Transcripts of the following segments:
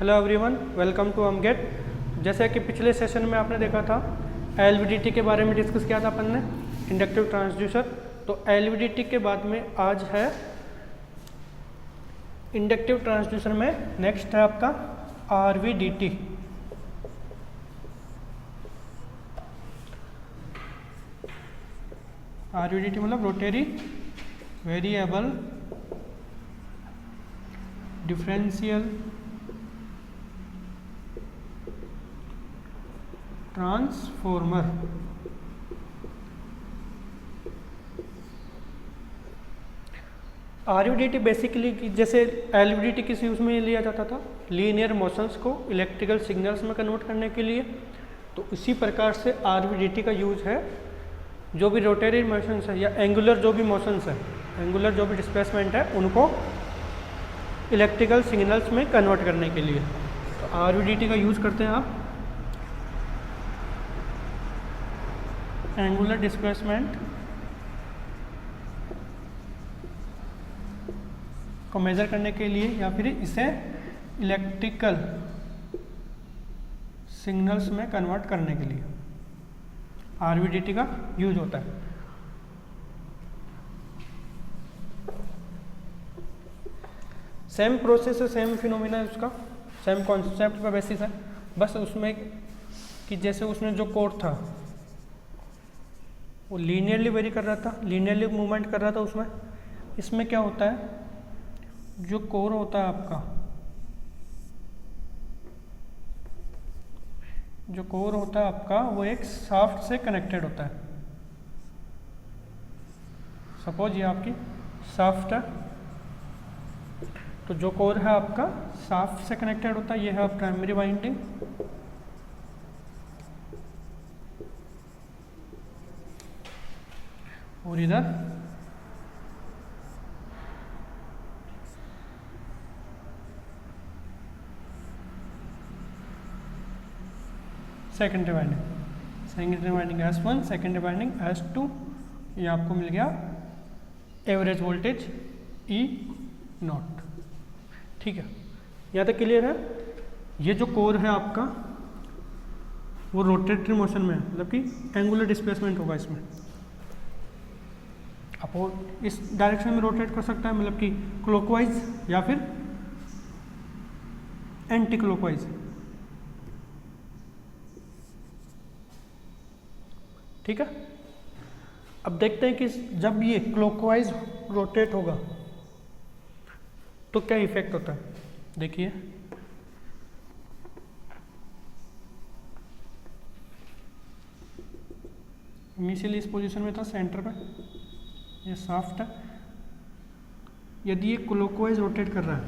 Hello everyone, welcome to Amgate. जैसे कि पिछले सेशन में आपने देखा था एलवीडीटी के बारे में डिस्कस किया था अपन ने, इंडक्टिव ट्रांसड्यूसर। तो एलवीडीटी के बाद में आज है इंडक्टिव ट्रांसड्यूसर में नेक्स्ट है आपका आरवीडीटी। आरवीडीटी मतलब rotary variable differential transformer. RVDT basically जैसे एलवीडीटी किस यूज़ में लिया जाता था, लीनियर मोशंस को इलेक्ट्रिकल सिग्नल्स में कन्वर्ट करने के लिए। तो इसी प्रकार से आरवीडीटी का यूज है जो भी रोटरी मोशंस है या एंगुलर जो भी मोशंस है, एंगुलर जो भी डिस्प्लेसमेंट है, उनको इलेक्ट्रिकल सिग्नल्स में कन्वर्ट करने के लिए। तो आरवीडीटी का यूज़ करते हैं आप एंगुलर डिस्प्लेसमेंट को मेजर करने के लिए या फिर इसे इलेक्ट्रिकल सिग्नल्स में कन्वर्ट करने के लिए आरवीडीटी का यूज होता है। सेम प्रोसेस है, सेम फिनोमिना है, उसका सेम कॉन्सेप्ट का बेसिस है। बस उसमें कि जैसे उसमें जो कोर था वो लीनियरली वेरी कर रहा था, लीनियरली मूवमेंट कर रहा था उसमें। इसमें क्या होता है, जो कोर होता है आपका, जो कोर होता है आपका वो एक शाफ्ट से कनेक्टेड होता है। सपोज ये आपकी शाफ्ट है, तो जो कोर है आपका शाफ्ट से कनेक्टेड होता है। ये है प्राइमरी वाइंडिंग, और इधर secondary winding, secondary winding S1, secondary winding S2। ये आपको मिल गया एवरेज वोल्टेज E0। ठीक है, यहाँ तक क्लियर है। ये जो कोर है आपका वो रोटेटरी मोशन में है, मतलब कि एंगुलर डिस्प्लेसमेंट होगा इसमें। अब वो इस डायरेक्शन में रोटेट कर सकता है, मतलब कि क्लॉकवाइज या फिर एंटी क्लॉकवाइज। ठीक है, अब देखते हैं कि जब ये क्लॉकवाइज रोटेट होगा तो क्या इफेक्ट होता है। देखिए, इनिशियली इस पोजीशन में था सेंटर पे, ये शाफ्ट है। यदि ये क्लॉकवाइज रोटेट कर रहा है,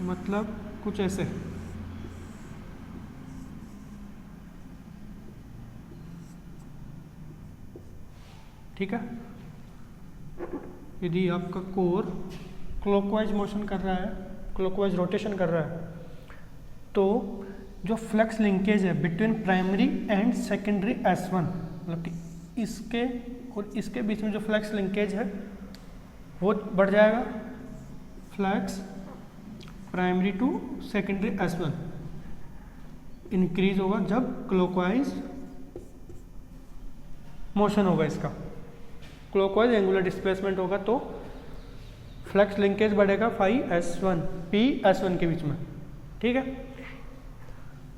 मतलब कुछ ऐसे, ठीक है। यदि आपका कोर क्लॉकवाइज मोशन कर रहा है, क्लॉकवाइज रोटेशन कर रहा है, तो जो फ्लक्स लिंकेज है between primary and secondary S1, मतलब कि इसके और इसके बीच में जो फ्लक्स लिंकेज है वो बढ़ जाएगा। Flux primary to secondary S1 increase होगा जब क्लॉकवाइज मोशन होगा। इसका क्लॉकवाइज एंगुलर डिस्प्लेसमेंट होगा तो फ्लक्स लिंकेज बढ़ेगा phi S1 के बीच में। ठीक है,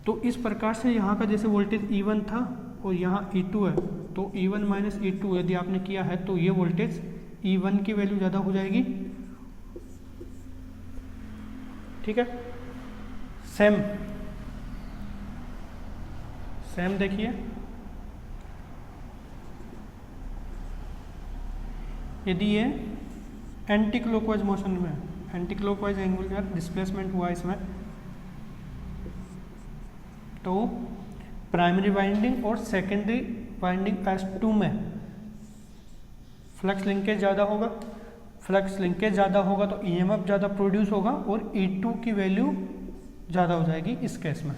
तो इस प्रकार से यहाँ का जैसे वोल्टेज E1 था और यहाँ E2 है, तो E1 माइनस E2 यदि आपने किया है तो ये वोल्टेज E1 की वैल्यू ज़्यादा हो जाएगी। ठीक है, सेम देखिए, यदि ये एंटी क्लॉकवाइज मोशन में, एंटी क्लॉकवाइज एंगुलर डिस्प्लेसमेंट हुआ इसमें, तो प्राइमरी वाइंडिंग और सेकेंडरी वाइंडिंग S2 में फ्लक्स लिंकेज ज़्यादा होगा। फ्लक्स लिंकेज ज़्यादा होगा तो EMF ज़्यादा प्रोड्यूस होगा और E2 की वैल्यू ज़्यादा हो जाएगी इस केस में।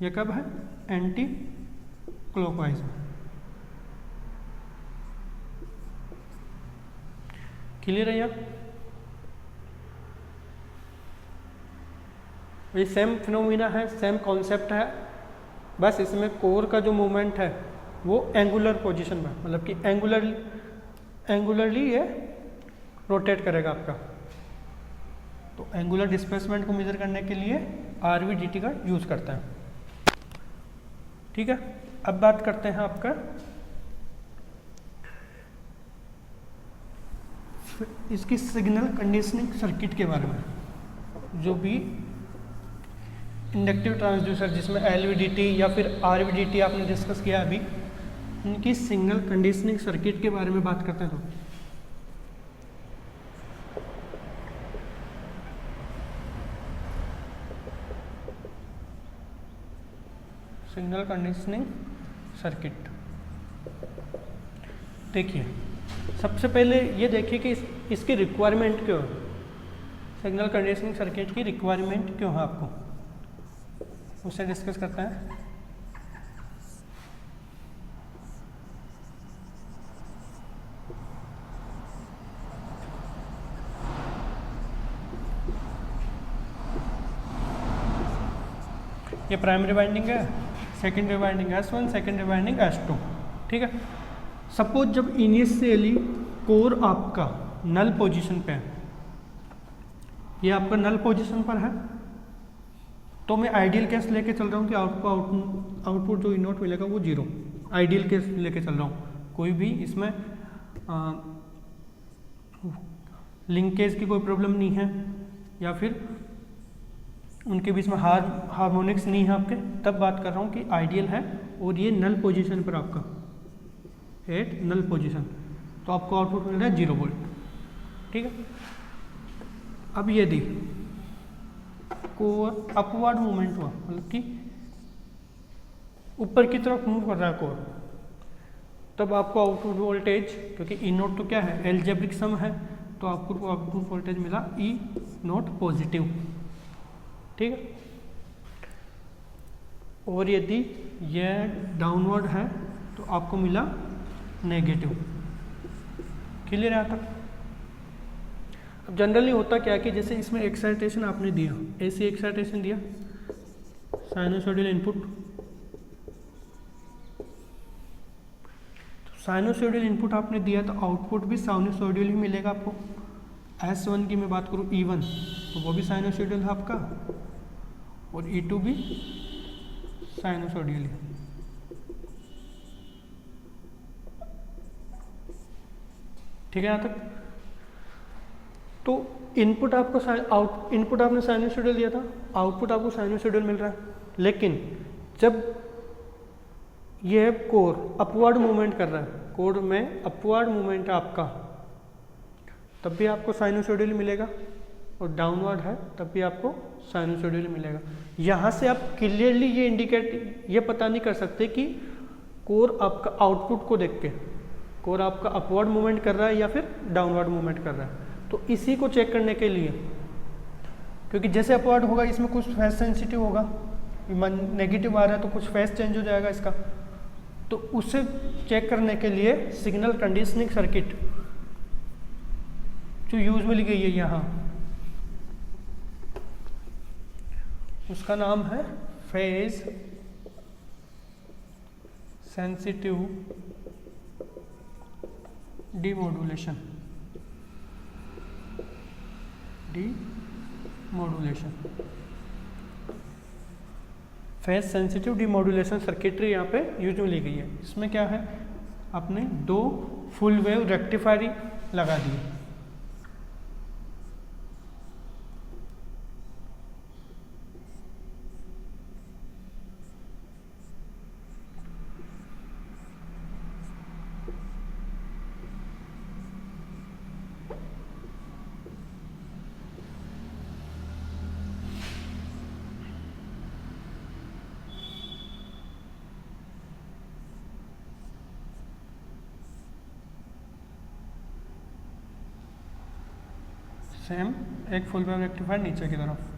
ये कब है, एंटी क्लॉकवाइज में। क्लियर है यार। ये सेम फिनोमिना है, सेम कॉन्सेप्ट है, बस इसमें कोर का जो मूवमेंट है वो एंगुलर पोजीशन में, मतलब कि एंगुलरली ये रोटेट करेगा आपका। तो एंगुलर डिस्प्लेसमेंट को मेजर करने के लिए RVDT का यूज़ करता है। ठीक है, अब बात करते हैं आपका इसकी सिग्नल कंडीशनिंग सर्किट के बारे में। जो भी इंडक्टिव ट्रांसड्यूसर जिसमें LVDT या फिर RVDT आपने डिस्कस किया अभी, उनकी सिग्नल कंडीशनिंग सर्किट के बारे में बात करते हैं। तो सिग्नल कंडीशनिंग सर्किट देखिए, सबसे पहले ये देखिए कि इसकी रिक्वायरमेंट क्यों है, सिग्नल कंडीशनिंग सर्किट की रिक्वायरमेंट क्यों है आपको, उससे डिस्कस करते हैं। ये प्राइमरी वाइंडिंग है, secondary winding S1, secondary winding S2। ठीक है, सपोज जब इनिशियली कोर आपका नल पोजीशन पे है, ये आपका नल पोजीशन पर है, तो मैं आइडियल केस लेके चल रहा हूँ कि आउटपुट जो इनोट मिलेगा वो 0, आइडियल केस लेके चल रहा हूँ। कोई भी इसमें लिंकेज की कोई प्रॉब्लम नहीं है, या फिर उनके बीच में हार्मोनिक्स नहीं है आपके, तब बात कर रहा हूँ कि आइडियल है और ये नल पोजीशन पर आपका एट नल पोजीशन, तो आपको आउटपुट मिल रहा है 0 वोल्ट। ठीक है, अब यदि कोर अपवर्ड मूवमेंट हुआ, मतलब कि ऊपर की तरफ मूव कर रहा है कोर, तब आपको आउटपुट वोल्टेज, क्योंकि ई नोट तो क्या है, एल्जेब्रिक सम है, तो आपको आउटपुट वोल्टेज मिला ई नोट पॉजिटिव। ठीक है, और यदि यह डाउनवर्ड है तो आपको मिला नेगेटिव। क्लियर है यहाँ तक? अब जनरली होता क्या कि जैसे इसमें एक्साइटेशन आपने दिया, ऐसी एक्साइटेशन दिया, साइनोसॉइडल इनपुट, तो साइनोसॉइडल इनपुट आपने दिया तो आउटपुट भी साइनोसॉइडल ही मिलेगा आपको। S1 की मैं बात करूँ E1, तो वो भी साइनोसॉइडल है आपका, और E2 भी साइनोसॉइडल है। ठीक है यहाँ तक? तो इनपुट आपको इनपुट आपने साइनोसॉइडल दिया था, आउटपुट आपको साइनोसॉइडल मिल रहा है, लेकिन जब यह कोर अपवर्ड मूवमेंट कर रहा है, कोर में अपवर्ड मूवमेंट है आपका, तब भी आपको साइनोसॉइडल मिलेगा, और डाउनवर्ड है तब भी आपको साइनोसॉइडल मिलेगा। यहाँ से आप क्लियरली ये पता नहीं कर सकते कि कोर आपका आउटपुट को देख के कोर आपका अपवर्ड मूवमेंट कर रहा है या फिर डाउनवर्ड मूवमेंट कर रहा है। तो इसी को चेक करने के लिए, क्योंकि जैसे अपवर्ड होगा इसमें कुछ फेज सेंसिटिव होगा, नेगेटिव आ रहा है तो कुछ फेज चेंज हो जाएगा इसका, तो उसे चेक करने के लिए सिग्नल कंडीशनिंग सर्किट जो यूज में ली गई है यहाँ, उसका नाम है phase sensitive demodulation. Phase sensitive demodulation circuitry यहाँ पे यूज में ली गई है। इसमें क्या है, आपने 2 फुल वेव रेक्टिफायर लगा दिए, सेम एक फुल वेव रेक्टिफायर नीचे की तरफ।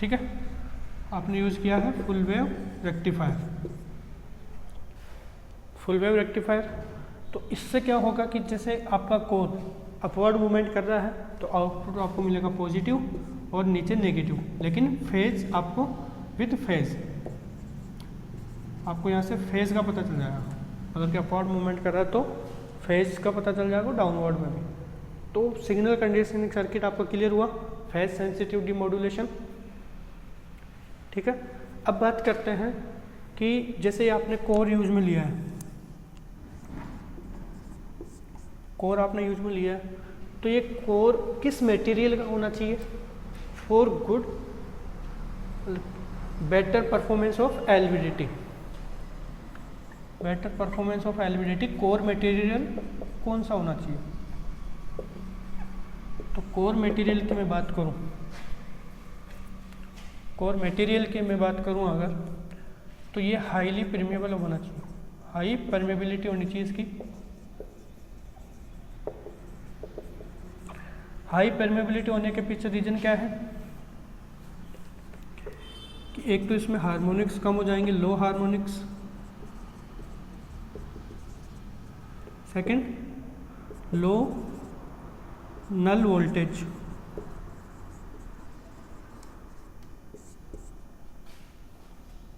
ठीक है, आपने यूज़ किया है full wave rectifier. Full wave rectifier, तो इससे क्या होगा कि जैसे आपका कोर अपवर्ड मूवमेंट कर रहा है तो आउटपुट आपको मिलेगा पॉजिटिव और नीचे नेगेटिव, लेकिन फेज आपको विद फेज आपको यहाँ से फेज का पता चल जाएगा। अगर कि अपवर्ड मूवमेंट कर रहा है तो फेज का पता चल जाएगा, डाउनवर्ड में भी। तो सिग्नल कंडीशनिंग सर्किट आपका क्लियर हुआ, फेज सेंसिटिव डिमोडुलेशन। ठीक है, अब बात करते हैं कि जैसे आपने कोर यूज में लिया है, कोर आपने यूज में लिया है, तो ये कोर किस मटेरियल का होना चाहिए for good better performance of LVDT. Better performance of LVDT core material कौन सा होना चाहिए? तो कोर मटेरियल की मैं बात करूं, कोर मटेरियल की मैं बात करूं अगर, तो ये हाईली परमेबल होना चाहिए, हाई परमेबिलिटी होनी चाहिए इसकी। हाई परमेबिलिटी होने के पीछे रीजन क्या है कि एक तो इसमें हार्मोनिक्स कम हो जाएंगे, लो हार्मोनिक्स। सेकंड, लो नल वोल्टेज।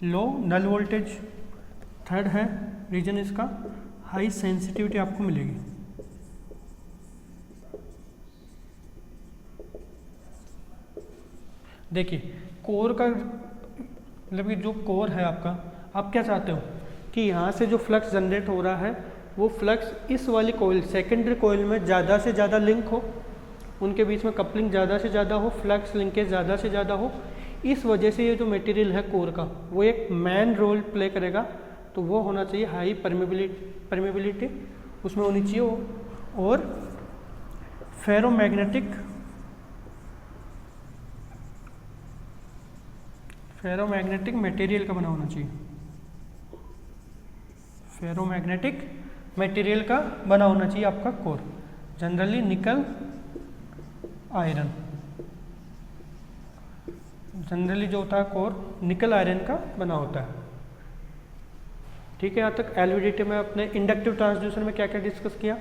लो नल वोल्टेज। थर्ड है रीजन इसका, हाई सेंसिटिविटी आपको मिलेगी। देखिए कोर का मतलब कि जो कोर है आपका, आप क्या चाहते हो कि यहाँ से जो फ्लक्स जनरेट हो रहा है वो फ्लक्स इस वाली कोयल सेकेंडरी कोयल में ज़्यादा से ज़्यादा लिंक हो, उनके बीच में कपलिंग ज़्यादा से ज़्यादा हो, फ्लक्स लिंकेज ज़्यादा से ज़्यादा हो। इस वजह से ये जो मटेरियल है कोर का वो एक मेन रोल प्ले करेगा, तो वो होना चाहिए हाई परमेबिलिटी उसमें होनी चाहिए वो। और फेरोमैग्नेटिक मटेरियल का बना होना चाहिए, फेरोमैग्नेटिक मटेरियल का बना होना चाहिए आपका कोर, जनरली निकल आयरन। जनरली जो होता है कोर निकल आयरन का बना होता है। ठीक है, यहाँ तक एलवीडीटी में अपने इंडक्टिव ट्रांसड्यूसर में क्या क्या डिस्कस किया।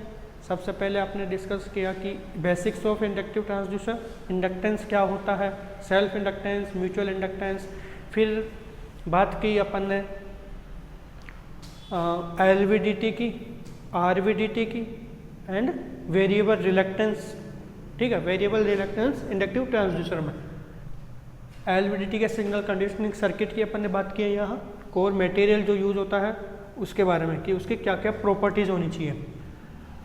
सबसे पहले आपने डिस्कस किया कि basics of inductive transducer, inductance क्या होता है, सेल्फ इंडक्टेंस, म्यूचुअल इंडक्टेंस। फिर बात की अपन ने एलवीडीटी की, आरवीडीटी की एंड वेरिएबल रिलक्टेंस। ठीक है, वेरिएबल रिलक्टेंस इंडक्टिव ट्रांसड्यूसर में। एलवीडीटी के सिग्नल कंडीशनिंग सर्किट की अपन ने बात की है। यहाँ कोर मटेरियल जो यूज होता है उसके बारे में कि उसकी क्या क्या प्रॉपर्टीज होनी चाहिए।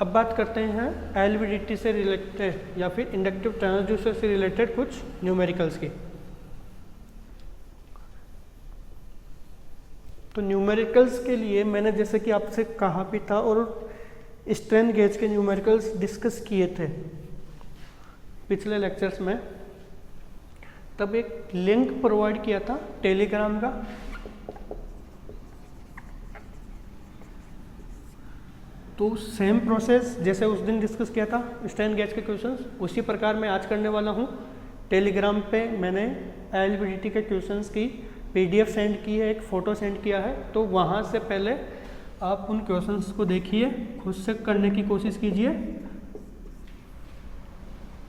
अब बात करते हैं एलवीडीटी से रिलेटेड या फिर इंडक्टिव ट्रांसड्यूसर से रिलेटेड कुछ न्यूमेरिकल्स की। तो न्यूमेरिकल्स के लिए मैंने जैसे कि आपसे कहा भी था और स्ट्रेन गेज के न्यूमेरिकल्स डिस्कस किए थे पिछले लेक्चर्स में, तब एक लिंक प्रोवाइड किया था टेलीग्राम का। तो सेम प्रोसेस जैसे उस दिन डिस्कस किया था स्ट्रेन गेज के क्वेश्चंस, उसी प्रकार मैं आज करने वाला हूँ। टेलीग्राम पे मैंने एलवीडीटी के क्वेश्चंस की पीडीएफ सेंड की है, एक फ़ोटो सेंड किया है, तो वहाँ से पहले आप उन क्वेश्चंस को देखिए, खुद से करने की कोशिश कीजिए।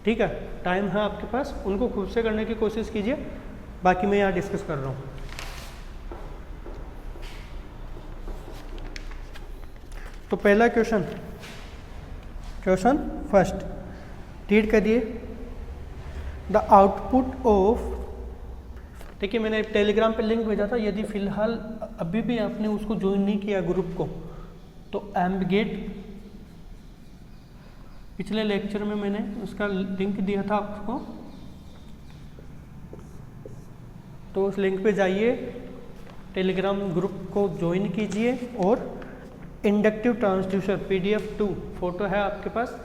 ठीक है, टाइम है आपके पास, उनको खुद से करने की कोशिश कीजिए, बाकी मैं यहाँ डिस्कस कर रहा हूँ। तो पहला क्वेश्चन फर्स्ट रीड करिए। द आउटपुट ऑफ, देखिए मैंने टेलीग्राम पे लिंक भेजा था, यदि फिलहाल अभी भी आपने उसको ज्वाइन नहीं किया ग्रुप को, तो एम्बगेट पिछले लेक्चर में मैंने उसका लिंक दिया था आपको, तो उस लिंक पे जाइए, टेलीग्राम ग्रुप को ज्वाइन कीजिए और इंडक्टिव ट्रांसड्यूसर PDF 2 फोटो है आपके पास,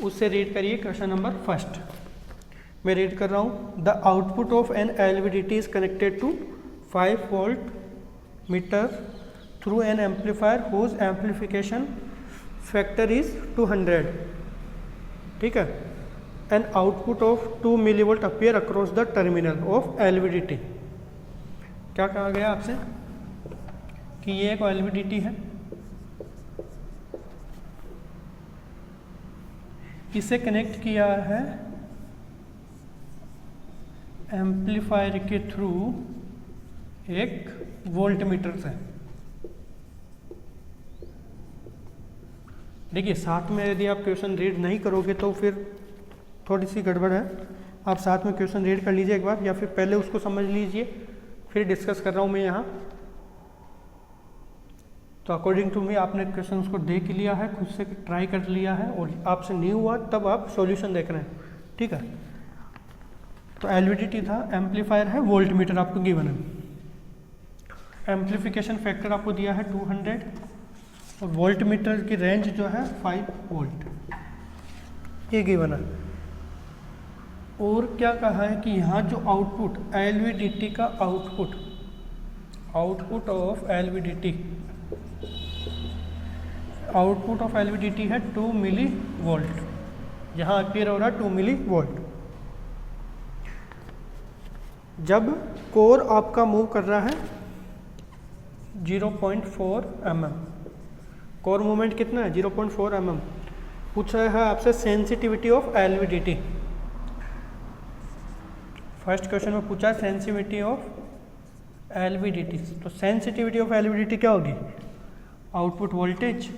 उससे रीड करिए क्वेश्चन नंबर फर्स्ट। मैं रीड कर रहा हूँ। The output of an LVDT is connected to 5 volt meter through an amplifier whose amplification factor is 200। ठीक है, an output of 2 millivolt appear across the terminal of LVDT। क्या कहा गया आपसे कि ये एक LVDT है, इसे कनेक्ट किया है एम्पलीफायर के थ्रू एक वोल्ट मीटर से। देखिए साथ में यदि आप क्वेश्चन रीड नहीं करोगे तो फिर थोड़ी सी गड़बड़ है। आप साथ में क्वेश्चन रीड कर लीजिए एक बार, या फिर पहले उसको समझ लीजिए फिर डिस्कस कर रहा हूँ मैं यहाँ। तो अकॉर्डिंग टू मी आपने क्वेश्चन को देख लिया है, खुद से ट्राई कर लिया है, और आपसे नहीं हुआ तब आप सॉल्यूशन देख रहे हैं, ठीक है। तो LVDT था, एम्पलीफायर है, वोल्ट मीटर आपको गिवन है, एम्पलीफिकेशन फैक्टर आपको दिया है 200, और वोल्ट मीटर की रेंज जो है 5 वोल्ट, ये गिवन है। और क्या कहा है कि यहाँ जो आउटपुट LVDT का output of LVDT, output of LVDT है 2 मिली वोल्ट, यहाँ अपीयर हो रहा है 2 मिली वोल्ट। जब कोर आपका मूव कर रहा है 0.4 mm, कोर मूवमेंट कितना है 0.4 mm। पूछा है आपसे sensitivity of LVDT। First question में पूछा है सेंसिटिविटी ऑफ LVDT। तो सेंसिटिविटी ऑफ LVDT क्या होगी, output voltage,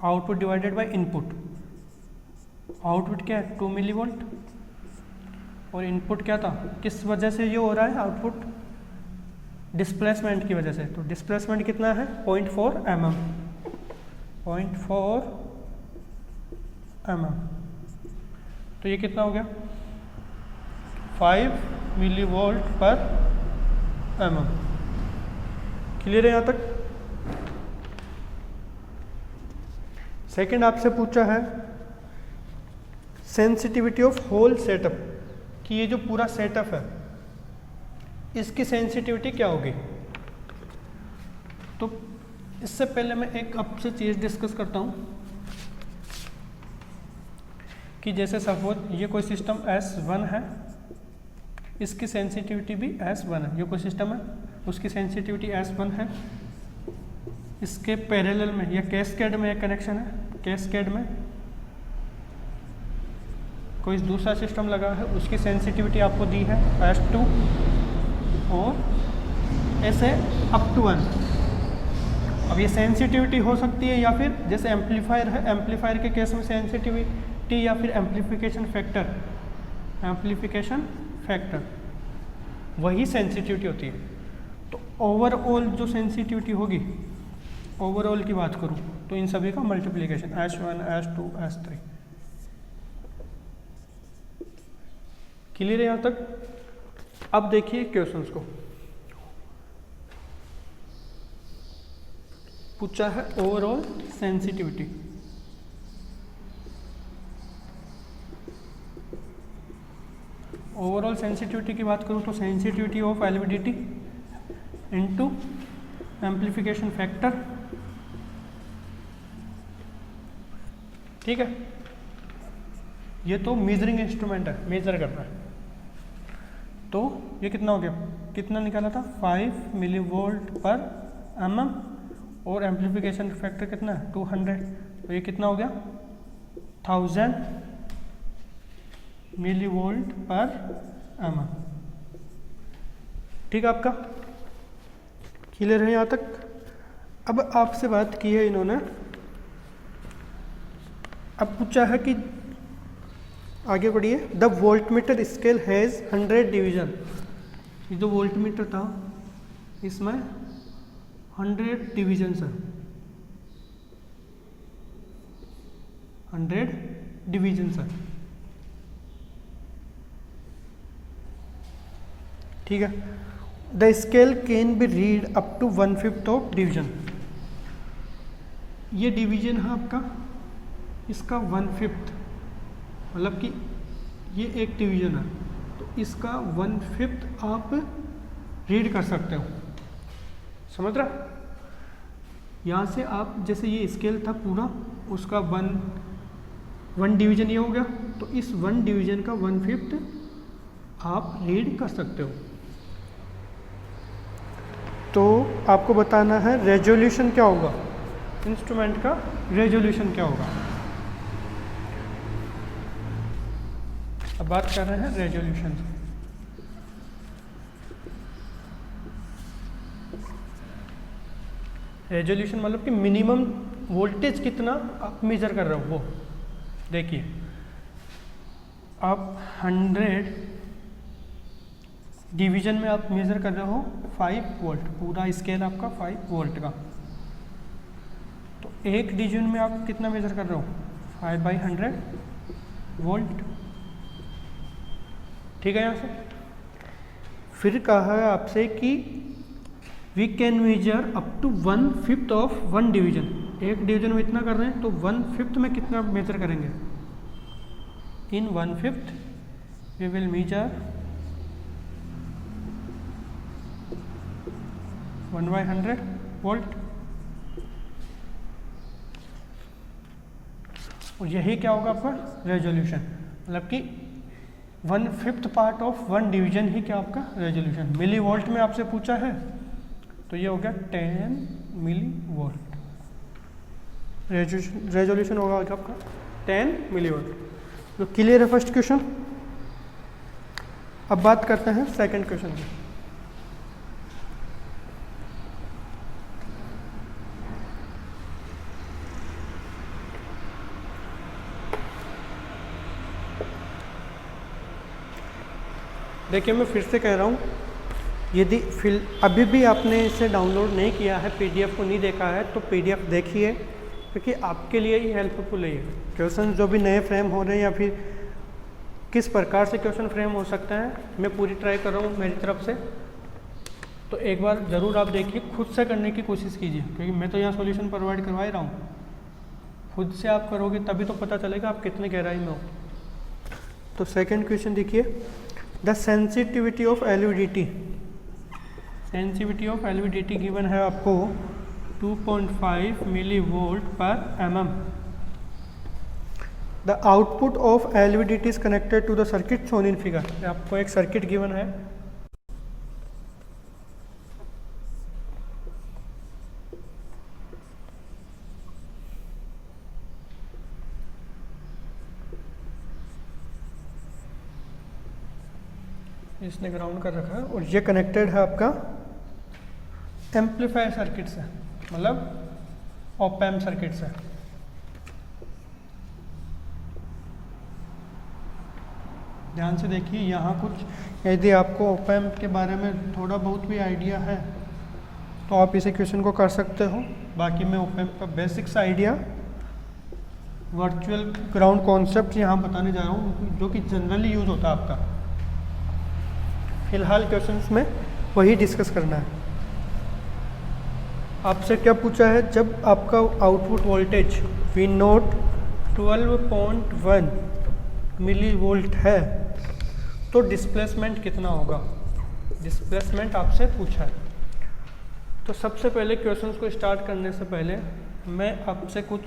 output divided by input. Output क्या है 2 मिली वोल्ट, और इनपुट क्या था, किस वजह से ये हो रहा है आउटपुट, डिस्प्लेसमेंट की वजह से। तो डिस्प्लेसमेंट कितना है 0.4 mm, 0.4 mm। तो ये कितना हो गया 5 मिली वोल्ट पर mm। क्लियर है यहाँ तक। सेकंड आपसे पूछा है सेंसिटिविटी ऑफ होल सेटअप, कि ये जो पूरा सेटअप है इसकी सेंसिटिविटी क्या होगी। तो इससे पहले मैं एक आपसे चीज़ डिस्कस करता हूँ कि जैसे सपोज ये कोई सिस्टम S1 है, इसकी सेंसिटिविटी भी S1 है। ये कोई सिस्टम है, उसकी सेंसिटिविटी S1 है। इसके पैरेलल में या कैस्केड में एक कनेक्शन है, कैस्केड में कोई दूसरा सिस्टम लगा है, उसकी सेंसिटिविटी आपको दी है S2, और ऐसे अप टू 1। अब ये सेंसिटिविटी हो सकती है, या फिर जैसे एम्पलीफायर है, एम्पलीफायर के केस में सेंसिटिविटी या फिर एम्पलीफिकेशन फैक्टर वही सेंसिटिविटी होती है। तो ओवरऑल जो सेंसिटिविटी होगी, ओवरऑल की बात करूँ तो इन सभी का multiplication S1 S2 S3। Clear है यहाँ तक। अब देखिए क्वेश्चंस को, पूछा है ओवरऑल सेंसिटिविटी। ओवरऑल सेंसिटिविटी की बात करूँ तो sensitivity of LVDT into amplification factor, ठीक है। ये तो मेजरिंग इंस्ट्रूमेंट है, मेजर करना है। तो ये कितना हो गया, कितना निकाला था 5 मिली वोल्ट पर mm, और एम्पलीफिकेशन फैक्टर कितना है 200। तो ये कितना हो गया 1000 मिली वोल्ट पर mm, ठीक है। आपका क्लियर है यहाँ तक। अब आपसे बात की है इन्होंने, अब पूछा है कि आगे बढ़िए, the voltmeter scale has 100 division. ये जो वोल्टमीटर था इसमें 100 डिवीजन्स है, 100 डिवीजन्स है, ठीक है। The scale can be read up to 1/5 of division. ये डिवीजन है आपका, इसका 1/5, मतलब कि ये एक डिवीजन है, तो इसका 1/5 आप रीड कर सकते हो, समझ रहा। यहाँ से आप जैसे ये स्केल था पूरा, उसका 1 डिवीजन ये हो गया, तो इस 1 डिवीजन का 1/5 आप रीड कर सकते हो। तो आपको बताना है रेजोल्यूशन क्या होगा, इंस्ट्रूमेंट का रेजोल्यूशन क्या होगा। अब बात कर रहे हैं रेजोल्यूशन। रेजोल्यूशन मतलब कि मिनिमम वोल्टेज कितना आप मेजर कर रहे हो वो। देखिए आप 100 डिवीजन में आप मेजर कर रहे हो 5 वोल्ट, पूरा स्केल आपका 5 वोल्ट का। तो एक डिवीजन में आप कितना मेजर कर रहे हो, 5/100 वोल्ट। ठीक है। यहाँ से फिर कहा है आपसे कि we can measure up to 1/5 of 1 division. एक डिवीजन में इतना कर रहे हैं तो 1/5 में कितना मेजर करेंगे। इन 1/5 वी विल मेजर 1/100 वोल्ट। और यही क्या होगा आपका रेजोल्यूशन, मतलब कि 1/5 पार्ट ऑफ 1 डिवीजन ही क्या आपका रेजोल्यूशन। मिली वोल्ट में आपसे पूछा है तो ये हो गया 10 मिली वोल्ट। रेजोल्यूशन होगा आपका 10 मिली वोल्ट। तो क्लियर है फर्स्ट क्वेश्चन। अब बात करते हैं सेकंड क्वेश्चन की। देखिए मैं फिर से कह रहा हूँ, यदि अभी भी आपने इसे डाउनलोड नहीं किया है, पीडीएफ को नहीं देखा है, तो पीडीएफ देखिए, क्योंकि आपके लिए ही हेल्पफुल है। क्वेश्चन जो भी नए फ्रेम हो रहे हैं या फिर किस प्रकार से क्वेश्चन फ्रेम हो सकता है, मैं पूरी ट्राई कर रहा हूँ मेरी तरफ से। तो एक बार ज़रूर आप देखिए, खुद से करने की कोशिश कीजिए, क्योंकि मैं तो यहाँ सॉल्यूशन प्रोवाइड करवा ही रहा हूँ। खुद से आप करोगे तभी तो पता चलेगा आप कितने गहराई में हो। तो सेकेंड क्वेश्चन देखिए, the sensitivity of LVDT. Sensitivity of LVDT given है आपको 2.5 मिली वोल्ट पर mm। The output of LVDT is connected to the circuit shown in figure. आपको एक सर्किट गिवन है, इसने ग्राउंड कर रखा है, और ये कनेक्टेड है आपका एम्पलीफायर सर्किट से, मतलब ऑप एम्प सर्किट से। ध्यान से देखिए, यहाँ कुछ यदि आपको ऑप एम्प के बारे में थोड़ा बहुत भी आइडिया है तो आप इसे क्वेश्चन को कर सकते हो। बाकी मैं ऑप एम्प का basics idea, virtual ground concept यहाँ बताने जा रहा हूँ, जो कि जनरली यूज होता है आपका। फिलहाल क्वेश्चंस में वही डिस्कस करना है। आपसे क्या पूछा है, जब आपका output voltage V naught 12.1 milli volt है तो डिस्प्लेसमेंट कितना होगा। डिस्प्लेसमेंट आपसे पूछा है। तो सबसे पहले क्वेश्चंस को स्टार्ट करने से पहले मैं आपसे कुछ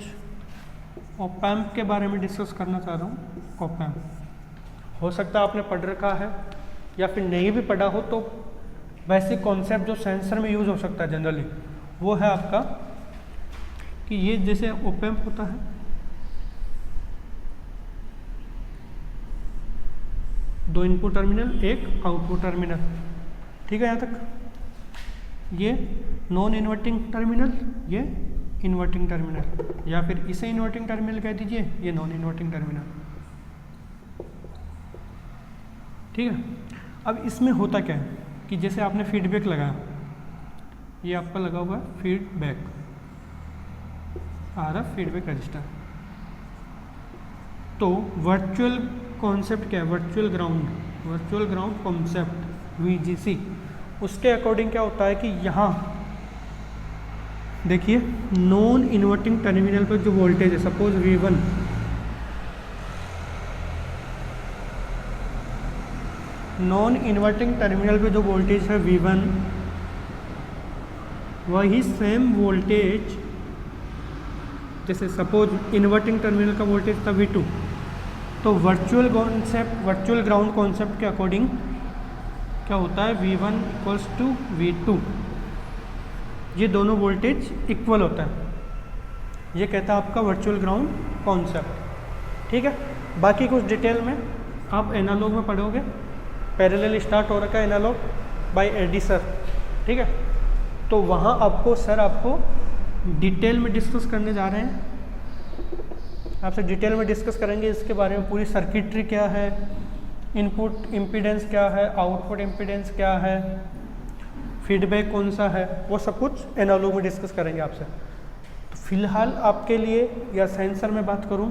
ऑप एम्प के बारे में डिस्कस करना चाह रहा हूँ। ऑप एम्प हो सकता है आपने पढ़ रखा है या फिर नहीं भी पढ़ा हो, तो बेसिक कॉन्सेप्ट जो सेंसर में यूज़ हो सकता है जनरली, वो है आपका कि ये जैसे ऑप एम्प होता है, दो इनपुट टर्मिनल, एक आउटपुट टर्मिनल। ठीक है यहाँ तक। ये नॉन इन्वर्टिंग टर्मिनल, ये इन्वर्टिंग टर्मिनल, या फिर इसे इन्वर्टिंग टर्मिनल कह दीजिए, ये नॉन इन्वर्टिंग टर्मिनल। ठीक है। अब इसमें होता क्या है कि जैसे आपने फीडबैक लगाया, ये आपका लगा हुआ है फीडबैक, RF फीडबैक रजिस्टर। तो वर्चुअल कॉन्सेप्ट क्या है, वर्चुअल ग्राउंड कॉन्सेप्ट VGC, उसके अकॉर्डिंग क्या होता है कि यहाँ देखिए नॉन इन्वर्टिंग टर्मिनल पर जो वोल्टेज है, suppose V1, non inverting terminal पे जो वोल्टेज है V1, वही सेम वोल्टेज जैसे सपोज इन्वर्टिंग टर्मिनल का वोल्टेज था V2, तो वर्चुअल ग्राउंड कॉन्सेप्ट के अकॉर्डिंग क्या होता है, V1 इक्वल्स टू V2, ये दोनों वोल्टेज इक्वल होता है। ये कहता है आपका वर्चुअल ग्राउंड कॉन्सेप्ट। ठीक है, बाकी कुछ डिटेल में आप एनालॉग में पढ़ोगे, पैरेलल स्टार्ट हो रखा है एनालॉग बाय एडी सर। ठीक है, तो वहाँ आपको डिटेल में डिस्कस करने जा रहे हैं, आपसे डिटेल में डिस्कस करेंगे इसके बारे में, पूरी सर्किटरी क्या है, इनपुट इम्पीडेंस क्या है, आउटपुट इम्पीडेंस क्या है, फीडबैक कौन सा है, वो सब कुछ एनालॉग में डिस्कस करेंगे आपसे। तो फिलहाल आपके लिए या सेंसर में बात करूं,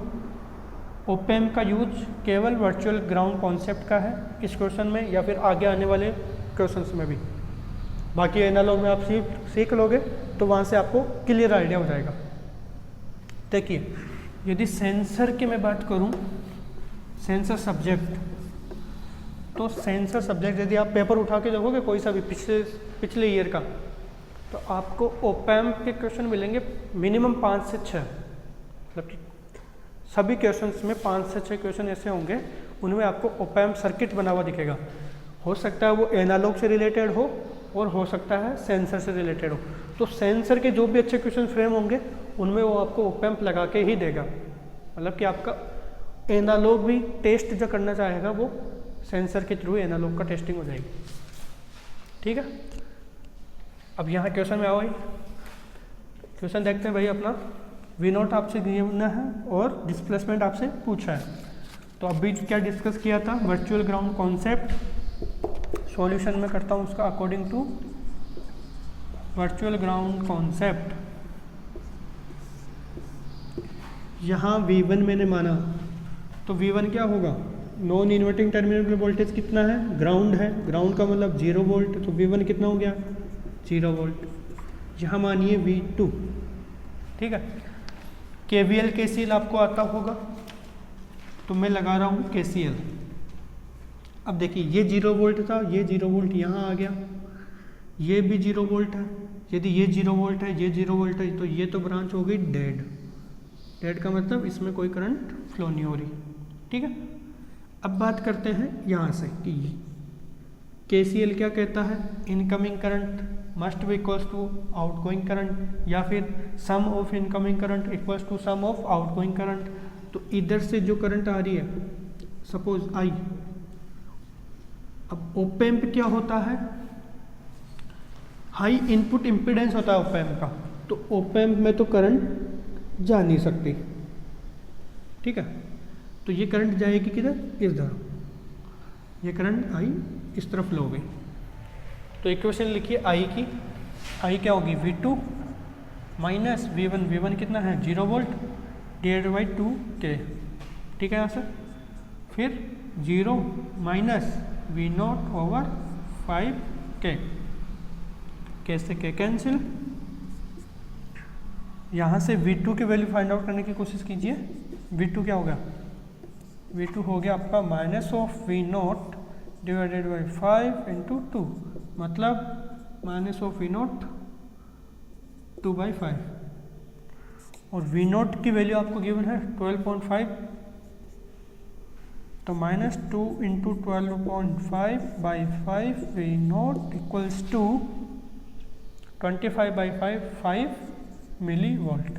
ओपैम्प का यूज केवल वर्चुअल ग्राउंड कॉन्सेप्ट का है इस क्वेश्चन में, या फिर आगे आने वाले क्वेश्चंस में भी। बाकी एनालॉग में आप सीख लोगे तो वहाँ से आपको क्लियर आइडिया हो जाएगा। देखिए, यदि सेंसर की मैं बात करूं, सेंसर सब्जेक्ट, तो सेंसर सब्जेक्ट यदि आप पेपर उठा के देखोगे कोई सा भी पिछले ईयर का, तो आपको ओपैम्प के क्वेश्चन मिलेंगे मिनिमम 5 से 6, मतलब कि सभी क्वेश्चंस में 5 से 6 क्वेश्चन ऐसे होंगे, उनमें आपको ओपैम्प सर्किट बना हुआ दिखेगा। हो सकता है वो एनालॉग से रिलेटेड हो और हो सकता है सेंसर से रिलेटेड हो। तो सेंसर के जो भी अच्छे क्वेश्चन फ्रेम होंगे उनमें वो आपको ओपैम्प लगा के ही देगा, मतलब कि आपका एनालॉग भी टेस्ट जो करना चाहेगा वो सेंसर के थ्रू एनालॉग का टेस्टिंग हो जाएगी। ठीक है, अब यहाँ क्वेश्चन में आओ भाई, क्वेश्चन देखते हैं भाई। अपना V0 आपसे गिवन है और डिस्प्लेसमेंट आपसे पूछा है। तो अभी क्या डिस्कस किया था, वर्चुअल ग्राउंड कॉन्सेप्ट। सॉल्यूशन में करता हूँ उसका according to virtual ground concept. यहाँ V1 मैंने माना, तो V1 क्या होगा, नॉन इन्वर्टिंग टर्मिनल पे वोल्टेज कितना है, ग्राउंड है, ग्राउंड का मतलब 0 वोल्ट, तो V1 कितना हो गया, 0 वोल्ट। यहाँ मानिए V2। ठीक है, KVL KCL आपको आता होगा, तो मैं लगा रहा हूँ KCL। अब देखिए, ये 0 वोल्ट था, ये 0 वोल्ट यहाँ आ गया, ये भी 0 वोल्ट है। यदि ये 0 वोल्ट है, ये 0 वोल्ट है, तो ये तो ब्रांच हो गई डेड। डेड का मतलब इसमें कोई करंट फ्लो नहीं हो रही। ठीक है, अब बात करते हैं यहाँ से कि KCL क्या कहता है, incoming current must be equals to outgoing current, या फिर sum of incoming current equals to sum of outgoing current. तो इधर से जो करंट आ रही है, सपोज I, अब ओपैम्प क्या होता है, हाई इनपुट इम्पीडेंस होता है ओपैम्प का, तो ओपैम्प में तो करंट जा नहीं सकती। ठीक है, तो ये करंट जाएगी किधर, इधर, ये करंट आई इस तरफ लो गई। तो इक्वेशन लिखिए आई की, आई क्या होगी, V2 माइनस V1, V1 कितना है 0 वोल्ट, डिवाइडेड बाई 2K। ठीक है, यहाँ से फिर 0 माइनस V0 ओवर 5K, कैसे K कैंसिल। यहाँ से V2 की वैल्यू फाइंड आउट करने की कोशिश कीजिए। V2 क्या हो गया, V2 हो गया आपका minus of V0 divided by 5 into 2, मतलब माइनस ऑफ V0 2/5, और V0 की वैल्यू आपको गिवन है 12.5, तो minus 2 into 12.5/5 V0 equals to 25/5 5 milli volt.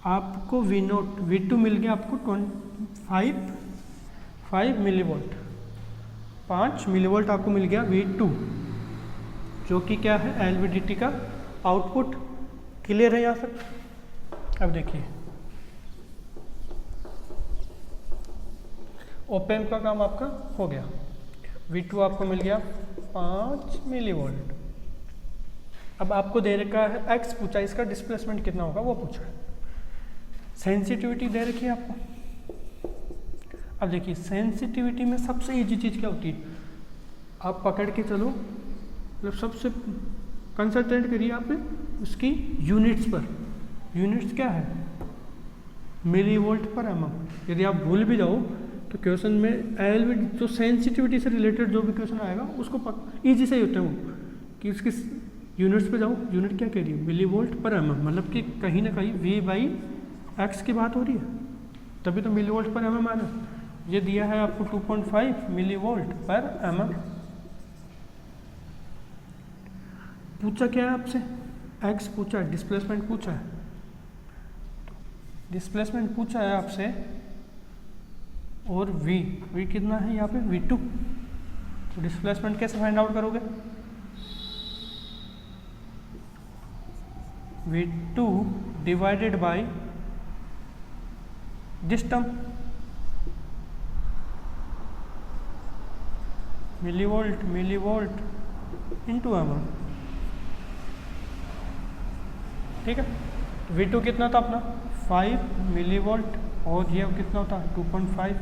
आपको V2 मिल गया आपको 5 मिली वोल्ट, 5 मिली वोल्ट आपको मिल गया V2, जो कि क्या है LVDT का आउटपुट। क्लियर है यहाँ तक। अब देखिए, ओपैम्प का काम आपका हो गया, V2 आपको मिल गया 5 मिली वोल्ट। अब आपको दे रखा है X पूछा, इसका डिस्प्लेसमेंट कितना होगा वो पूछा है, सेंसिटिविटी दे रखी है आपको। अब देखिए, सेंसिटिविटी में सबसे इजी चीज़ क्या होती है, आप पकड़ के चलो, मतलब सबसे कंसंट्रेट करिए आप उसकी यूनिट्स पर। यूनिट्स क्या है, मिली वोल्ट पर mm। यदि आप भूल भी जाओ तो क्वेश्चन में LV जो सेंसिटिविटी से रिलेटेड जो भी क्वेश्चन आएगा उसको ईजी से ही होते हैं वो, कि उसकी यूनिट्स पे जाओ, यूनिट क्या कह रही है, मिली वोल्ट पर एम एम, मतलब कि कहीं ना कहीं वी बाई एक्स की बात हो रही है, तभी तो मिली वोल्ट पर एम एम आना। ये दिया है आपको 2.5 मिली वोल्ट पर एम एम। पूछा क्या है आपसे, एक्स पूछा है, डिस्प्लेसमेंट पूछा है, डिस्प्लेसमेंट पूछा है आपसे, और वी कितना है यहाँ पे, v2। तो डिस्प्लेसमेंट कैसे फाइंड आउट करोगे, v2 divided by this term, milli volt into M. ठीक है, v2 कितना था अपना 5 मिली वोल्ट, और ये कितना होता 2.5।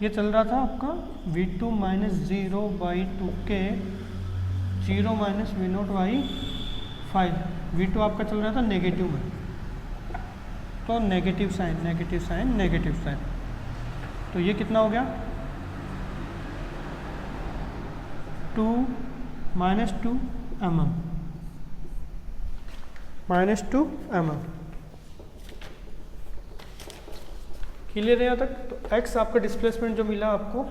ये चल रहा था आपका v2 minus 0 by 2k 0 minus v0 by 5। v2 आपका चल रहा था नेगेटिव में, तो नेगेटिव साइन, तो ये कितना हो गया 2 माइनस 2 mm, क्लियर है यहाँ तक। तो x आपका डिस्प्लेसमेंट जो मिला आपको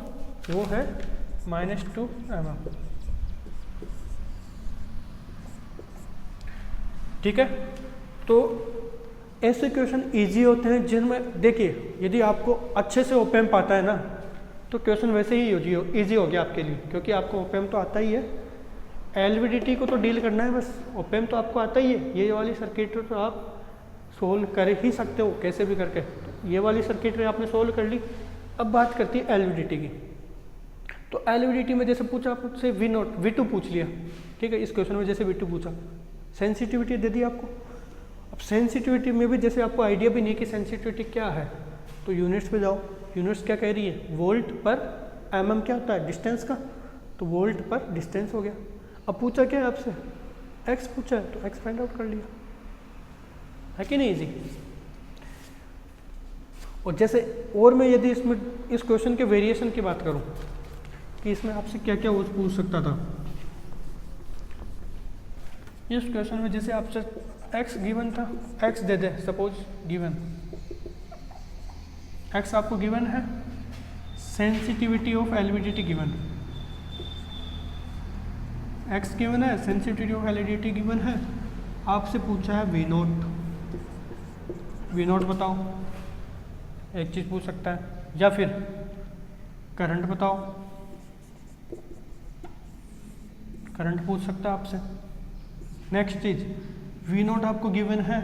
वो है -2 mm। ठीक है, तो ऐसे क्वेश्चन इजी होते हैं जिनमें देखिए यदि आपको अच्छे से ओपैम्प आता है ना तो क्वेश्चन वैसे ही इजी हो गया आपके लिए, क्योंकि आपको ओपैम्प तो आता ही है, एलवीडीटी को तो डील करना है बस, ओपैम्प तो आपको आता ही है। ये वाली सर्किटरी तो आप सोल्व कर ही सकते हो कैसे भी करके, ये वाली सर्किटरी आपने सोल्व कर ली। अब बात करती है एलवीडीटी की। तो एलवीडीटी में जैसे पूछा आपसे V2 पूछ लिया, ठीक है, इस क्वेश्चन में जैसे V2 पूछा, सेंसिटिविटी दे दी आपको। अब सेंसिटिविटी में भी जैसे आपको आइडिया भी नहीं कि सेंसिटिविटी क्या है, तो यूनिट्स पे जाओ, यूनिट्स क्या कह रही है, वोल्ट पर एमएम क्या होता है, डिस्टेंस का, तो वोल्ट पर डिस्टेंस हो गया। अब पूछा क्या है आपसे, एक्स पूछा है, तो एक्स फाइंड आउट कर लिया, है कि नहीं इजी। और जैसे और मैं यदि इसमें इस क्वेश्चन के वेरिएशन की बात करूं कि इसमें आपसे क्या क्या पूछ सकता था, इस क्वेश्चन में जैसे आपसे x गिवन था, x दे दे सपोज गिवन, x आपको गिवन है, sensitivity of LVDT given, x given है, सेंसिटिविटी ऑफ एलवीडीटी गिवन है, आपसे पूछा है v0 बताओ, एक चीज़ पूछ सकता है, या फिर करंट बताओ, करंट पूछ सकता है आपसे। नेक्स्ट चीज V0 आपको गिवन है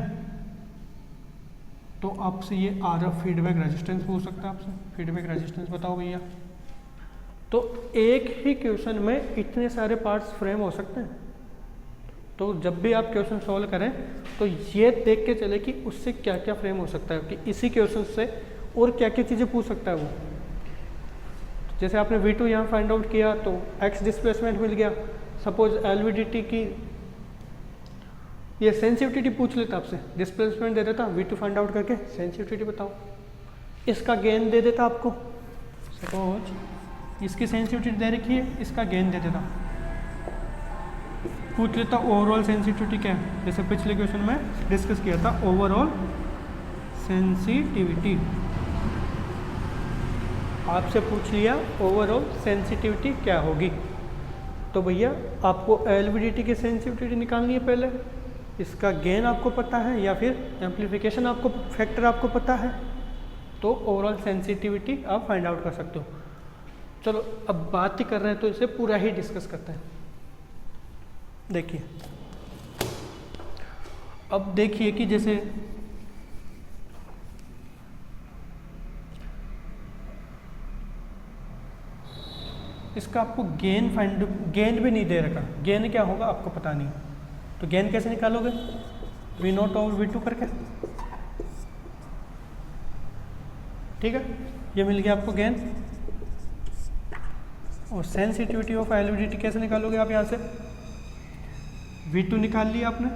तो आपसे ये RF फीडबैक रेजिस्टेंस पूछ सकता है आपसे, फीडबैक रेजिस्टेंस बताओ भैया। तो एक ही क्वेश्चन में इतने सारे पार्ट्स फ्रेम हो सकते हैं, तो जब भी आप क्वेश्चन सॉल्व करें तो ये देख के चले कि उससे क्या क्या फ्रेम हो सकता है, कि इसी क्वेश्चन से और क्या क्या चीज़ें पूछ सकता है वो। जैसे आपने V2 यहाँ फाइंड आउट किया तो x डिस्प्लेसमेंट मिल गया, सपोज एलवीडीटी की ये सेंसिटिविटी पूछ लेता आपसे, डिस्प्लेसमेंट दे देता, V2 फाइंड आउट करके सेंसिटिविटी बताओ, इसका गेन दे देता आपको, सपोज इसकी सेंसिटिविटी दे रखी है, इसका गेन दे देता, पूछ लेता ओवरऑल सेंसिटिविटी क्या है, जैसे पिछले क्वेश्चन में डिस्कस किया था ओवरऑल सेंसिटिविटी, आपसे पूछ लिया ओवरऑल सेंसिटिविटी क्या होगी। तो भैया आपको एलवीडीटी की सेंसिटिविटी निकालनी है पहले, इसका गेन आपको पता है या फिर एम्पलीफिकेशन आपको फैक्टर आपको पता है, तो ओवरऑल सेंसिटिविटी आप फाइंड आउट कर सकते हो। चलो अब बात ही कर रहे हैं तो इसे पूरा ही डिस्कस करते हैं। देखिए अब देखिए कि जैसे इसका आपको गेन भी नहीं दे रखा, गेन क्या होगा आपको पता नहीं, तो गेन कैसे निकालोगे, V0 और V2 करके, ठीक है, ये मिल गया आपको गेन। और सेंसिटिविटी ऑफ एलवीडीटी कैसे निकालोगे आप यहाँ से, V2 निकाल लिया आपने,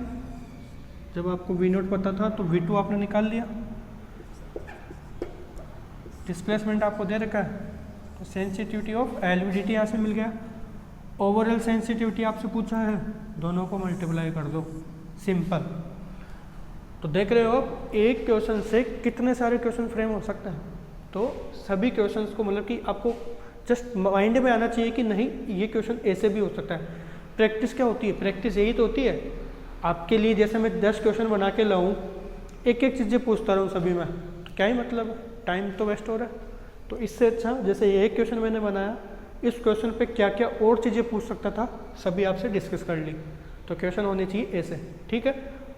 जब आपको V0 पता था तो V2 आपने निकाल लिया, डिस्प्लेसमेंट आपको दे रखा है सेंसिटिविटी ऑफ LVDT यहाँ से मिल गया। ओवरऑल सेंसिटिविटी आपसे पूछा है, दोनों को मल्टीप्लाई कर दो, सिंपल। तो देख रहे हो आप एक क्वेश्चन से कितने सारे क्वेश्चन फ्रेम हो सकते हैं। तो सभी क्वेश्चंस को मतलब कि आपको जस्ट माइंड में आना चाहिए कि नहीं ये क्वेश्चन ऐसे भी हो सकता है। प्रैक्टिस क्या होती है? प्रैक्टिस यही तो होती है आपके लिए। जैसे मैं 10 क्वेश्चन बना के लाऊं, एक एक चीज़ें पूछता रहूँ सभी में, तो क्या ही मतलब है, टाइम तो वेस्ट हो रहा है। तो इससे अच्छा जैसे ये एक क्वेश्चन मैंने बनाया, इस क्वेश्चन पे क्या क्या और चीज़ें पूछ सकता था सभी आपसे डिस्कस कर ली। तो क्वेश्चन होने चाहिए ऐसे, ठीक है।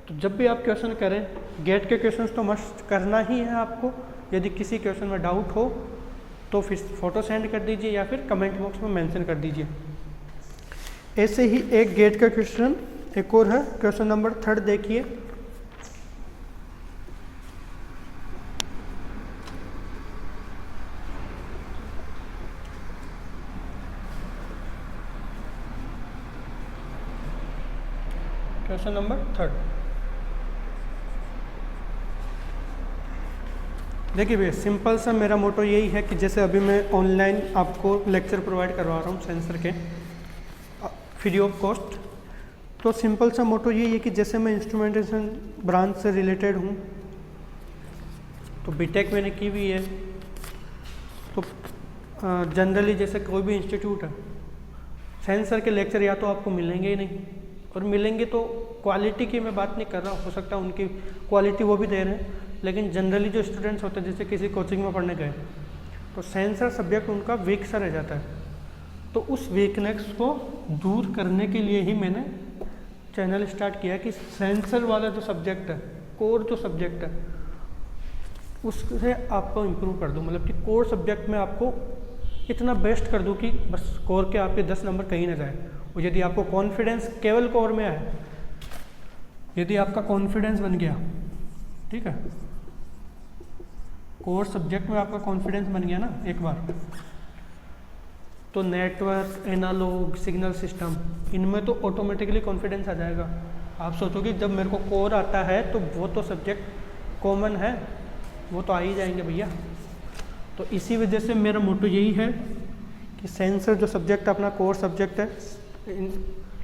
तो जब भी आप क्वेश्चन करें, गेट के क्वेश्चन तो मस्ट करना ही है आपको। यदि किसी क्वेश्चन में डाउट हो तो फिर फोटो सेंड कर दीजिए या फिर कमेंट बॉक्स में मेंशन कर दीजिए। ऐसे ही एक गेट का क्वेश्चन एक और है, क्वेश्चन नंबर 3 देखिए। क्वेश्चन नंबर 3 देखिए भैया, सिंपल सा मेरा मोटो यही है कि जैसे अभी मैं ऑनलाइन आपको लेक्चर प्रोवाइड करवा रहा हूँ सेंसर के फ्री ऑफ कॉस्ट। तो सिंपल सा मोटो यही है कि जैसे मैं इंस्ट्रूमेंटेशन ब्रांच से रिलेटेड हूँ, तो बीटेक मैंने की हुई है। तो जनरली जैसे कोई भी इंस्टीट्यूट है, सेंसर के लेक्चर या तो आपको मिलेंगे ही नहीं, और मिलेंगे तो क्वालिटी की मैं बात नहीं कर रहा, हो सकता है उनकी क्वालिटी वो भी दे रहे हैं, लेकिन जनरली जो स्टूडेंट्स होते हैं जैसे किसी कोचिंग में पढ़ने गए, तो सेंसर सब्जेक्ट उनका वीक सा रह जाता है। तो उस वीकनेस को दूर करने के लिए ही मैंने चैनल स्टार्ट किया कि सेंसर वाला जो सब्जेक्ट है, कोर जो सब्जेक्ट है, उससे आपको इम्प्रूव कर दूँ। मतलब कि कोर सब्जेक्ट में आपको इतना बेस्ट कर दूँ कि बस कोर के आपके 10 नंबर कहीं ना जाए। और यदि आपको कॉन्फिडेंस केवल कोर में आए, यदि आपका कॉन्फिडेंस बन गया, ठीक है, कोर सब्जेक्ट में आपका कॉन्फिडेंस बन गया ना एक बार, तो नेटवर्क, एनालॉग, सिग्नल सिस्टम, इनमें तो ऑटोमेटिकली कॉन्फिडेंस आ जाएगा। आप सोचोगे जब मेरे को कोर आता है तो वो तो सब्जेक्ट कॉमन है, वो तो आ ही जाएंगे भैया। तो इसी वजह से मेरा मोटो यही है कि सेंसर जो सब्जेक्ट अपना कोर सब्जेक्ट है,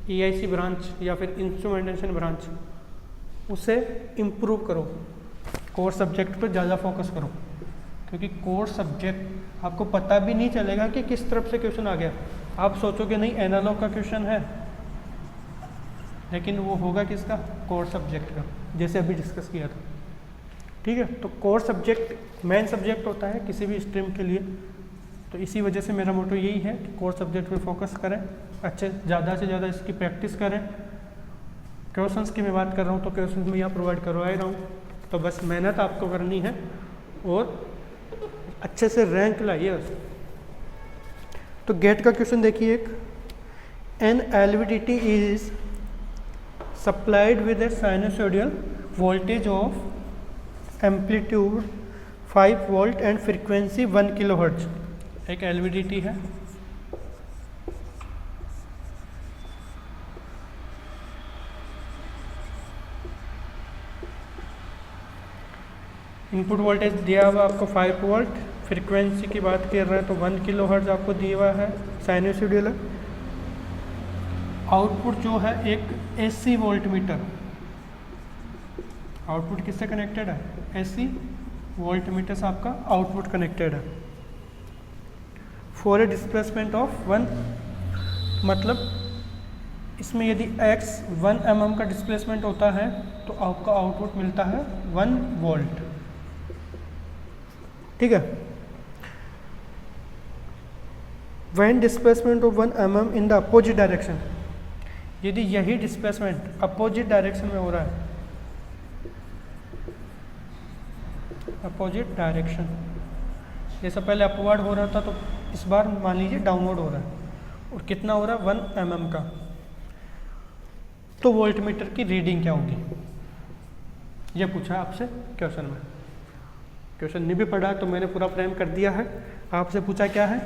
EIC ब्रांच या फिर इंस्ट्रूमेंटेशन ब्रांच, उसे इम्प्रूव करो, कोर सब्जेक्ट पर ज़्यादा फोकस करो। क्योंकि कोर सब्जेक्ट आपको पता भी नहीं चलेगा कि किस तरफ से क्वेश्चन आ गया। आप सोचोगे नहीं एनालॉग का क्वेश्चन है, लेकिन वो होगा किसका? कोर सब्जेक्ट का, जैसे अभी डिस्कस किया था, ठीक है। तो कोर सब्जेक्ट मेन सब्जेक्ट होता है किसी भी स्ट्रीम के लिए। तो इसी वजह से मेरा मोटो यही है कि कोर सब्जेक्ट पे फोकस करें, अच्छे ज़्यादा से ज़्यादा इसकी प्रैक्टिस करें। क्वेश्चंस की मैं बात कर रहा हूँ तो क्वेश्चंस मैं यहाँ प्रोवाइड करवा ही रहा हूँ, तो बस मेहनत आपको करनी है और अच्छे से रैंक लाइए बस। तो गेट का क्वेश्चन देखिए, एक an LVDT is supplied with a sinusoidal voltage of amplitude 5 volt and frequency 1 kilohertz. एक LVDT है, इनपुट वोल्टेज दिया हुआ आपको 5 वोल्ट, फ्रीक्वेंसी की बात कर रहे हैं तो 1 किलोहर्ट्ज आपको दिया हुआ है, साइनसोइडल है। आउटपुट जो है एक AC वोल्ट मीटर, आउटपुट किससे कनेक्टेड है? AC वोल्ट मीटर से आपका आउटपुट कनेक्टेड है। फॉर ए डिस्प्लेसमेंट ऑफ 1, मतलब इसमें यदि x 1 mm का डिस्प्लेसमेंट होता है तो आपका आउटपुट मिलता है 1 वोल्ट, ठीक है। When displacement of 1 mm in the opposite direction, यदि यही डिस्प्लेसमेंट अपोजिट डायरेक्शन में हो रहा है, अपोजिट डायरेक्शन, जैसे पहले अपवर्ड हो रहा था तो इस बार मान लीजिए डाउनवर्ड हो रहा है, और कितना हो रहा है? 1 mm का, तो वोल्टमीटर की रीडिंग क्या होगी? ये पूछा आपसे क्वेश्चन में। क्वेश्चन नहीं भी पढ़ा तो मैंने पूरा फ्रेम कर दिया है। आपसे पूछा क्या है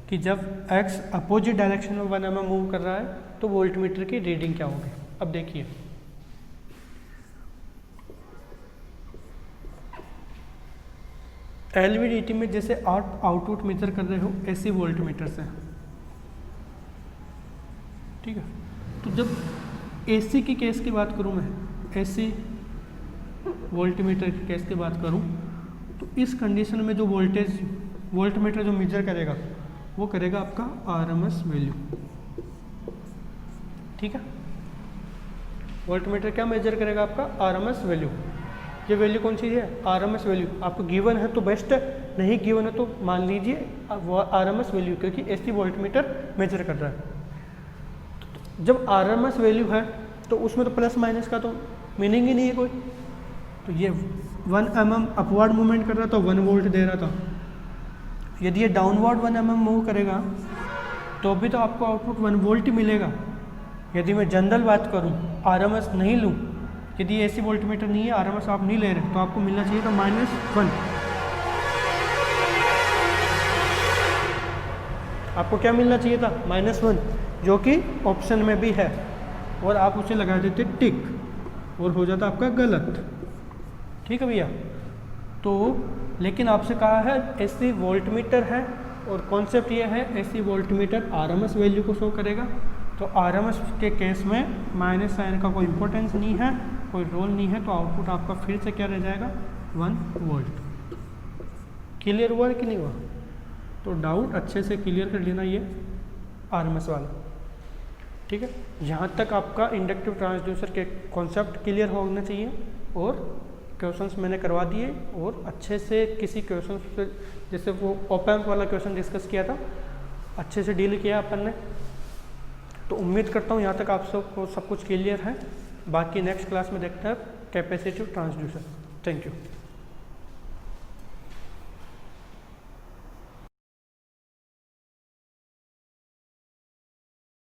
कि जब x अपोजिट डायरेक्शन में 1 mm मूव कर रहा है तो वोल्टमीटर की रीडिंग क्या होगी? अब देखिए, एलवीडीटी में जैसे आप आउटपुट मेजर कर रहे हो एसी वोल्ट मीटर से, ठीक है। तो जब एसी की केस की बात करूं मैं, एसी वोल्ट मीटर की केस की बात करूं, तो इस कंडीशन में जो वोल्टेज वोल्ट मीटर जो मेजर करेगा वो करेगा आपका आरएमएस वैल्यू, ठीक है। वोल्ट मीटर क्या मेजर करेगा आपका आरएमएस वैल्यू। ये वैल्यू कौन सी है, आरएमएस वैल्यू। आपको गिवन है तो बेस्ट है, नहीं गिवन है तो मान लीजिए वो आरएमएस वैल्यू, क्योंकि एसी वोल्ट मीटर मेजर कर रहा है। जब आरएमएस वैल्यू है तो उसमें तो प्लस माइनस का तो मीनिंग ही नहीं है कोई। तो ये 1 mm अपवर्ड मूवमेंट कर रहा था, 1 वोल्ट दे रहा था। यदि ये डाउनवर्ड 1 mm मूव करेगा तो भी तो आपको आउटपुट 1 वोल्ट ही मिलेगा। यदि मैं जनरल बात करूं, आरएमएस नहीं लूं, यदि एसी वोल्ट मीटर नहीं है, आरएमएस आप नहीं ले रहे, तो आपको मिलना चाहिए था -1। आपको क्या मिलना चाहिए था, -1, जो कि ऑप्शन में भी है, और आप उसे लगा देते टिक और हो जाता आपका गलत, ठीक है भैया। तो लेकिन आपसे कहा है एसी वोल्ट मीटर है, और कॉन्सेप्ट ये है AC volt meter RMS value को शो करेगा। तो आरएमएस के केस में माइनस साइन का कोई इंपॉर्टेंस नहीं है, कोई रोल नहीं है, तो आउटपुट आपका फिर से क्या रह जाएगा, 1 वोल्ट। क्लियर हुआ है कि नहीं हुआ? तो डाउट अच्छे से क्लियर कर लेना ये आरएमएस वाला, ठीक है। यहाँ तक आपका इंडक्टिव ट्रांसड्यूसर के कॉन्सेप्ट क्लियर होना चाहिए, और क्वेश्चंस मैंने करवा दिए, और अच्छे से किसी क्वेश्चन से, जैसे वो ओपन वाला क्वेश्चन डिस्कस किया था, अच्छे से डील किया अपन ने। तो उम्मीद करता हूँ यहाँ तक आप सबको सब कुछ क्लियर है। बाकी नेक्स्ट क्लास में देखते हैं कैपेसिटिव ट्रांसड्यूसर। Thank you.